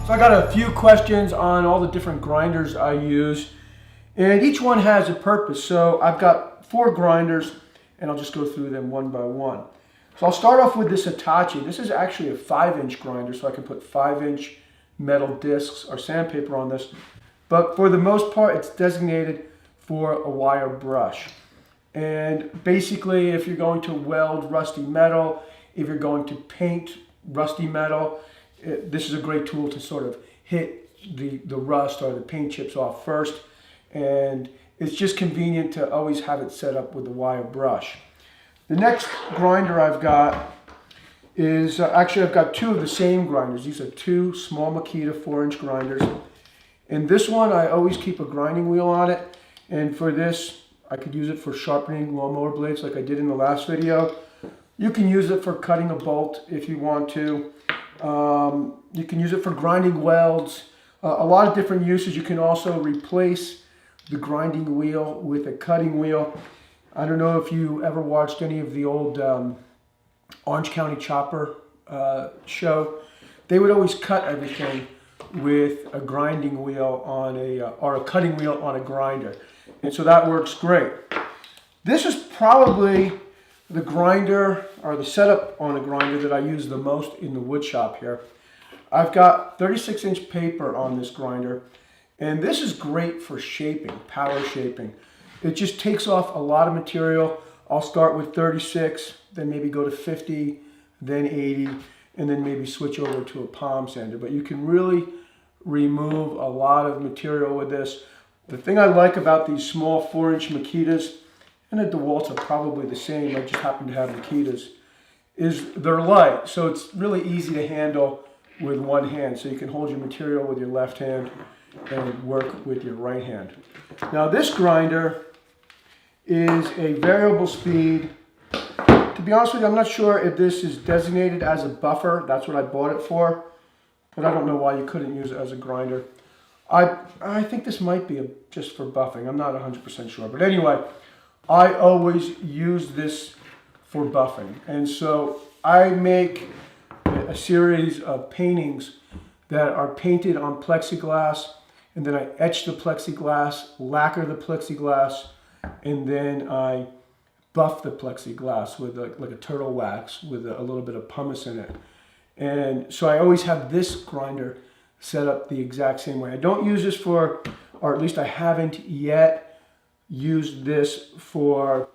So I got a few questions on all the different grinders I use, and each one has a purpose. So I've got 4 grinders, and I'll just go through them one by one. So I'll start off with this Hitachi. This is actually a 5-inch grinder, so I can put 5-inch metal discs or sandpaper on this. But for the most part, it's designated for a wire brush. And basically, if you're going to weld rusty metal, if you're going to paint rusty metal, this is a great tool to sort of hit the rust or the paint chips off first. And it's just convenient to always have it set up with the wire brush. The next grinder I've got is, actually I've got 2 of the same grinders. These are 2 small Makita 4-inch grinders. And this one, I always keep a grinding wheel on it. And for this, I could use it for sharpening lawnmower blades like I did in the last video. You can use it for cutting a bolt if you want to. You can use it for grinding welds. A lot of different uses. You can also replace the grinding wheel with a cutting wheel. I don't know if you ever watched any of the old Orange County Chopper show. They would always cut everything with a grinding wheel on or a cutting wheel on a grinder. And so that works great. This is probably the grinder or the setup on a grinder that I use the most in the wood shop here. I've got 36-inch paper on this grinder, and this is great for shaping, power shaping. It just takes off a lot of material. I'll start with 36, then maybe go to 50, then 80, and then maybe switch over to a palm sander. But you can really remove a lot of material with this. The thing I like about these small 4-inch Makitas, and the DeWalt's are probably the same, I just happen to have Makitas, is they're light. So it's really easy to handle with one hand. So you can hold your material with your left hand and work with your right hand. Now this grinder is a variable speed. To be honest with you, I'm not sure if this is designated as a buffer. That's what I bought it for. But I don't know why you couldn't use it as a grinder. I think this might be just for buffing. I'm not 100% sure. But anyway, I always use this for buffing. And so I make a series of paintings that are painted on plexiglass, and then I etch the plexiglass, lacquer the plexiglass, and then I buff the plexiglass with like a turtle wax with a little bit of pumice in it. And so I always have this grinder set up the exact same way. I don't use this for, or at least I haven't yet used this for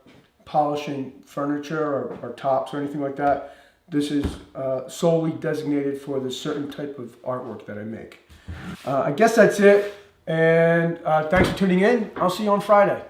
polishing furniture or tops or anything like that. This is solely designated for the certain type of artwork that I make. I guess that's it. And thanks for tuning in. I'll see you on Friday.